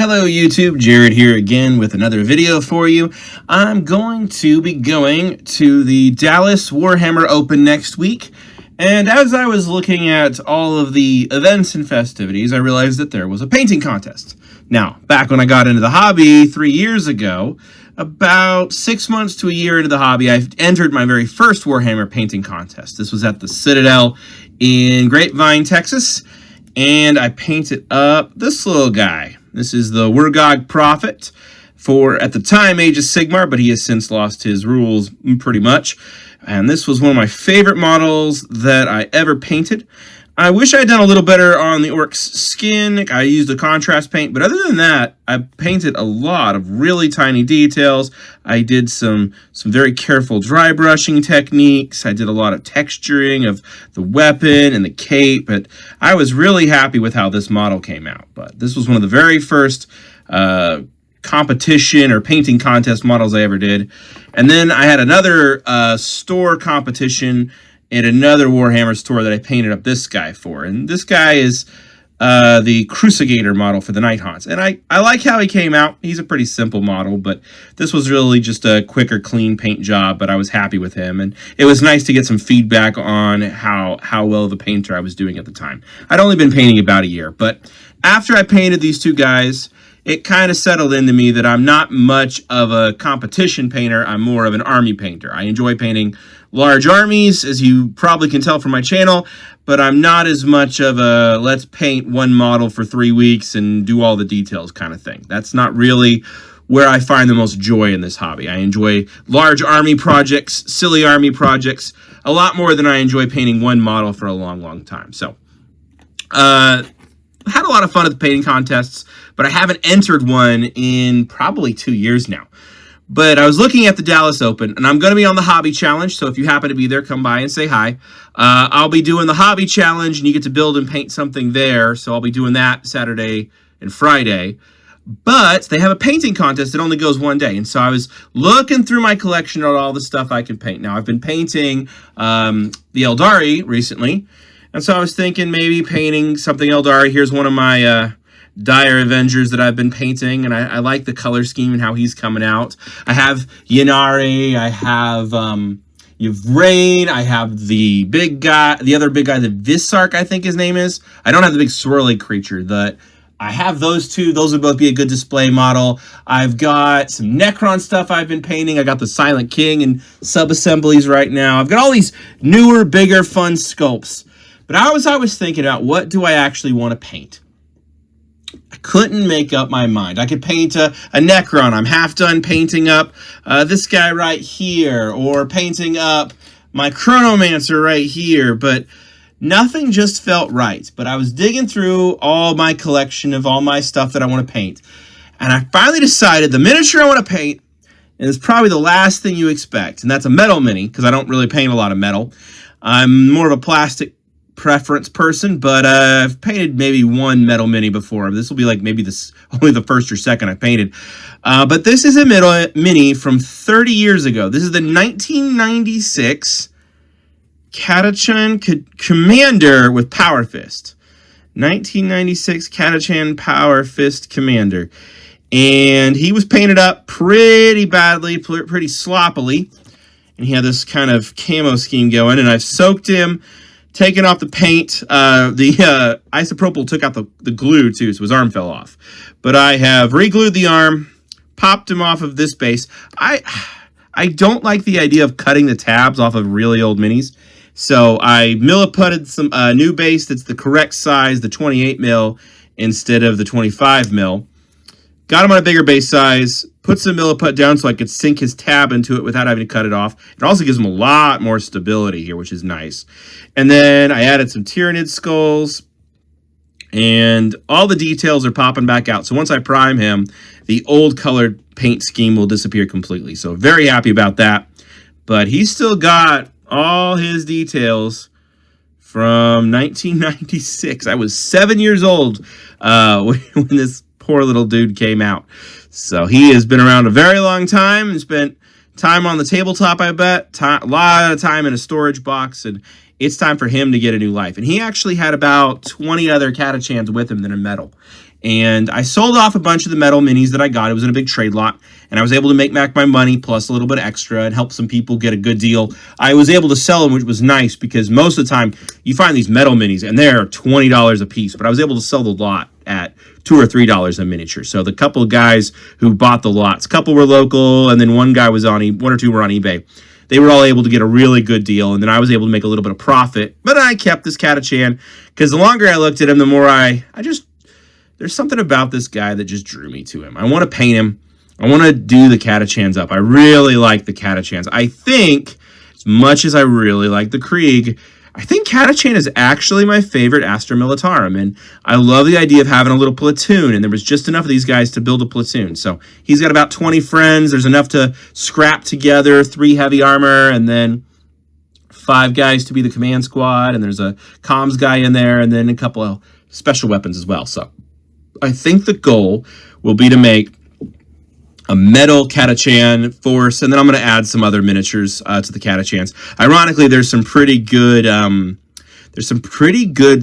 Hello YouTube, Jared here again with another video for you. I'm going to be going to the Dallas Warhammer Open next week, and as I was looking at all of the events and festivities, I realized that there was a painting contest. Now, back when I got into the hobby 3 years ago, about 6 months to a year into the hobby, I entered my very first Warhammer painting contest. This was at the Citadel in Grapevine, Texas, and I painted up this little guy. This is the Wargog Prophet for, at the time, Age of Sigmar, but he has since lost his rules pretty much. And this was one of my favorite models that I ever painted. I wish I had done a little better on the orc's skin. I used a contrast paint, but other than that, I painted a lot of really tiny details. I did some very careful dry brushing techniques. I did a lot of texturing of the weapon and the cape, but I was really happy with how this model came out. But this was one of the very first competition or painting contest models I ever did. And then I had another store competition at another Warhammer store that I painted up this guy for. And this guy is the Crucigator model for the Night Haunts. And I like how he came out. He's a pretty simple model, but this was really just a quicker, clean paint job, but I was happy with him. And it was nice to get some feedback on how well the painter I was doing at the time. I'd only been painting about a year, but after I painted these two guys, it kind of settled into me that I'm not much of a competition painter. I'm more of an army painter. I enjoy painting large armies, as you probably can tell from my channel, but I'm not as much of a let's paint one model for 3 weeks and do all the details kind of thing. That's not really where I find the most joy in this hobby. I enjoy large army projects, silly army projects, a lot more than I enjoy painting one model for a long, long time. So, had a lot of fun at the painting contests, but I haven't entered one in probably 2 years now. But I was looking at the Dallas Open, and I'm going to be on the Hobby Challenge, so if you happen to be there, come by and say hi. I'll be doing the Hobby Challenge, and you get to build and paint something there, so I'll be doing that Saturday and Friday. But they have a painting contest that only goes one day, and so I was looking through my collection of all the stuff I can paint. Now, I've been painting the Eldari recently, and so I was thinking maybe painting something Eldari. Here's one of my Dire Avengers that I've been painting, and I like the color scheme and how he's coming out. I have Yanari, I have Yvrain, I have the big guy, the other big guy, the Visark, I think his name is. I don't have the big swirly creature. I have those two. Those would both be a good display model. I've got some Necron stuff I've been painting. I got the Silent King and sub-assemblies right now. I've got all these newer, bigger, fun sculpts. But I was thinking about, what do I actually want to paint? I couldn't make up my mind. I could paint a Necron. I'm half done painting up this guy right here, or painting up my Chronomancer right here, but nothing just felt right. But I was digging through all my collection of all my stuff that I want to paint, and I finally decided the miniature I want to paint is probably the last thing you expect, and that's a metal mini, because I don't really paint a lot of metal. I'm more of a plastic preference person, but I've painted maybe one metal mini before. This will be like maybe only the first or second I painted. But this is a metal mini from 30 years ago. This is the 1996 Catachan Commander with Power Fist. 1996 Catachan Power Fist Commander. And he was painted up pretty badly, pretty sloppily. And he had this kind of camo scheme going, and I've soaked him, taken off the paint. The isopropyl took out the glue too, so his arm fell off. But I have re-glued the arm, popped him off of this base. I don't like the idea of cutting the tabs off of really old minis, so I milliputted some new base that's the correct size, the 28 mil instead of the 25 mil. Got him on a bigger base size, put some milliput down so I could sink his tab into it without having to cut it off. It also gives him a lot more stability here, which is nice. And then I added some Tyrannid skulls, and all the details are popping back out. So once I prime him, the old colored paint scheme will disappear completely. So very happy about that. But he's still got all his details from 1996. I was 7 years old when this poor little dude came out. So he has been around a very long time and spent time on the tabletop, I bet. A lot of time in a storage box, and it's time for him to get a new life. And he actually had about 20 other Catachans with him that are metal. And I sold off a bunch of the metal minis that I got. It was in a big trade lot, and I was able to make back my money plus a little bit extra and help some people get a good deal. I was able to sell them, which was nice because most of the time you find these metal minis and they're $20 a piece, but I was able to sell the lot at $2 or $3 a miniature. So the couple of guys who bought the lots, a couple were local, and then one or two were on eBay. They were all able to get a really good deal, and then I was able to make a little bit of profit. But I kept this Catachan because the longer I looked at him, the more there's something about this guy that just drew me to him. I want to paint him. I want to do the Catachans up. I really like the Catachans. I think, as much as I really like the Krieg, I think Catachan is actually my favorite Astra Militarum, and I love the idea of having a little platoon, and there was just enough of these guys to build a platoon. So he's got about 20 friends. There's enough to scrap together, 3 heavy armor, and then 5 guys to be the command squad, and there's a comms guy in there, and then a couple of special weapons as well. So I think the goal will be to make a metal Catachan force, and then I'm going to add some other miniatures to the Catachans. Ironically, there's some pretty good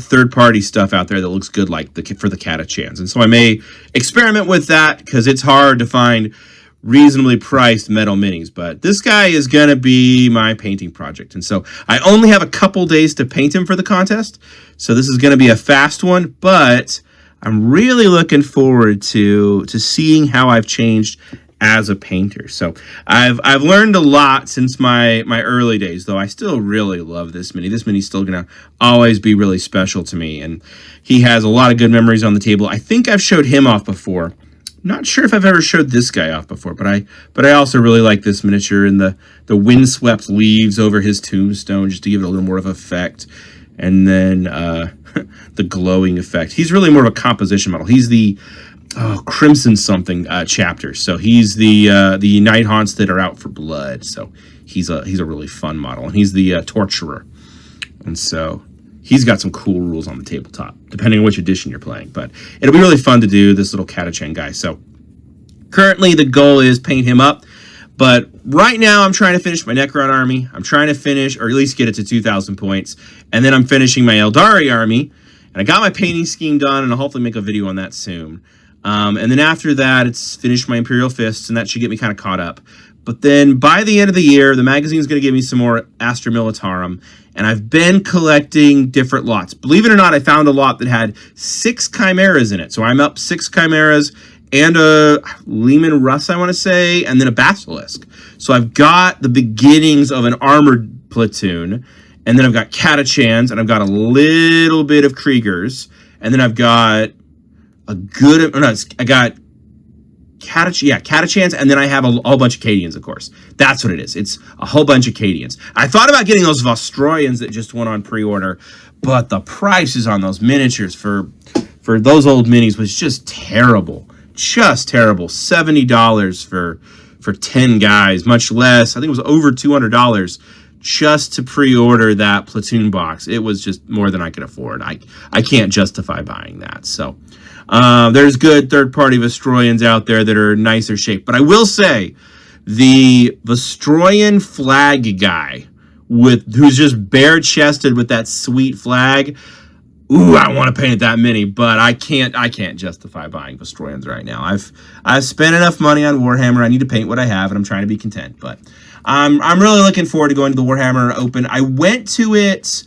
third-party stuff out there that looks good, like for the Catachans, and so I may experiment with that because it's hard to find reasonably priced metal minis. But this guy is going to be my painting project, and so I only have a couple days to paint him for the contest, so this is going to be a fast one, but I'm really looking forward to seeing how I've changed as a painter. So I've learned a lot since my early days, though I still really love this mini. This mini's still gonna always be really special to me, and he has a lot of good memories on the table. I think I've showed him off before. Not sure if I've ever showed this guy off before, but I also really like this miniature and the windswept leaves over his tombstone just to give it a little more of effect. And then the glowing effect. He's really more of a composition model. He's the Crimson something chapter. So he's the Night Haunts that are out for blood. So he's a really fun model, and he's the Torturer. And so he's got some cool rules on the tabletop, depending on which edition you're playing. But it'll be really fun to do this little Catachan guy. So currently the goal is paint him up. But right now, I'm trying to finish my Necron army. I'm trying to finish, or at least get it to 2,000 points. And then I'm finishing my Eldari army. And I got my painting scheme done, and I'll hopefully make a video on that soon. And then after that, it's finished my Imperial Fists, and that should get me kind of caught up. But then by the end of the year, the magazine's going to give me some more Astra Militarum. And I've been collecting different lots. Believe it or not, I found a lot that had 6 Chimeras in it. So I'm up 6 Chimeras and a Leman Russ, I want to say, and then a Basilisk. So I've got the beginnings of an armored platoon, and then I've got Catachans, and I've got a little bit of Kriegers, and then I've got I got Catachans, and then I have a whole bunch of Cadians, of course. That's what it is. It's a whole bunch of Cadians. I thought about getting those Vostroyans that just went on pre-order, but the prices on those miniatures for those old minis was just terrible. Just terrible. $70 for 10 guys, much less. I think it was over $200 just to pre-order that platoon box. It was just more than I could afford. I can't justify buying that. So there's good third-party Vostroyans out there that are nicer shaped. But I will say, the Vostroyan flag guy who's just bare-chested with that sweet flag, ooh, I want to paint it that mini, but I can't justify buying Vostroyans right now. I've spent enough money on Warhammer. I need to paint what I have, and I'm trying to be content. But I'm really looking forward to going to the Warhammer Open. I went to it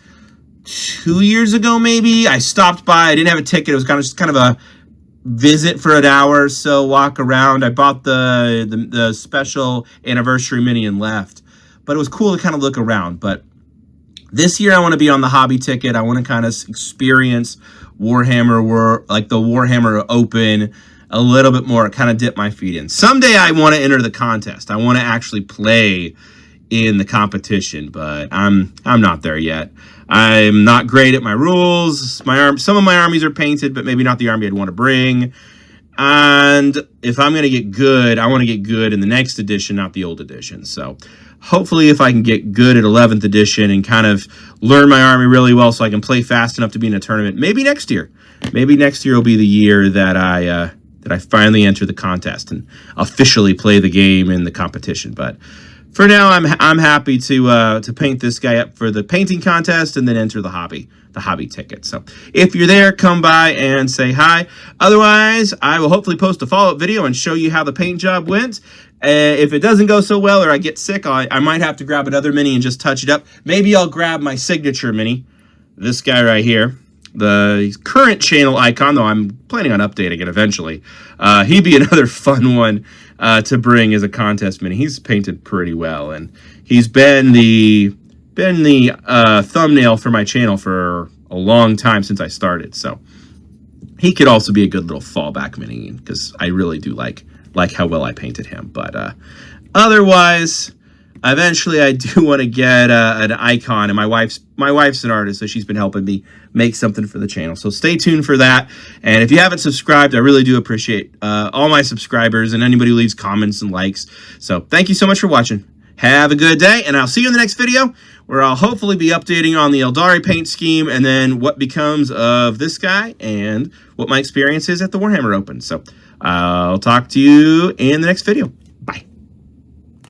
2 years ago, maybe. I stopped by. I didn't have a ticket. It was kind of a visit for an hour or so, walk around. I bought the special anniversary mini and left. But it was cool to kind of look around. But this year I want to be on the hobby ticket. I want to kind of experience Warhammer, like the Warhammer Open, a little bit more, kind of dip my feet in. Someday I want to enter the contest. I want to actually play in the competition, but I'm not there yet. I'm not great at my rules. Some of my armies are painted, but maybe not the army I'd want to bring. And if I'm going to get good, I want to get good in the next edition, not the old edition. So hopefully if I can get good at 11th edition and kind of learn my army really well so I can play fast enough to be in a tournament, maybe next year. Maybe next year will be the year that I finally enter the contest and officially play the game in the competition. But for now, I'm happy to paint this guy up for the painting contest and then enter the hobby ticket. So if you're there, come by and say hi. Otherwise, I will hopefully post a follow-up video and show you how the paint job went. If it doesn't go so well or I get sick, I might have to grab another mini and just touch it up. Maybe I'll grab my signature mini, this guy right here, the current channel icon, though I'm planning on updating it eventually. He'd be another fun one to bring as a contest mini. He's painted pretty well, and he's been the thumbnail for my channel for a long time since I started. So he could also be a good little fallback mini because I really do like how well I painted him. But otherwise, eventually I do want to get an icon, and my wife's an artist, so she's been helping me make something for the channel. So stay tuned for that. And if you haven't subscribed, I really do appreciate all my subscribers and anybody who leaves comments and likes. So thank you so much for watching. Have a good day, and I'll see you in the next video, where I'll hopefully be updating on the Eldari paint scheme and then what becomes of this guy and what my experience is at the Warhammer Open. So I'll talk to you in the next video.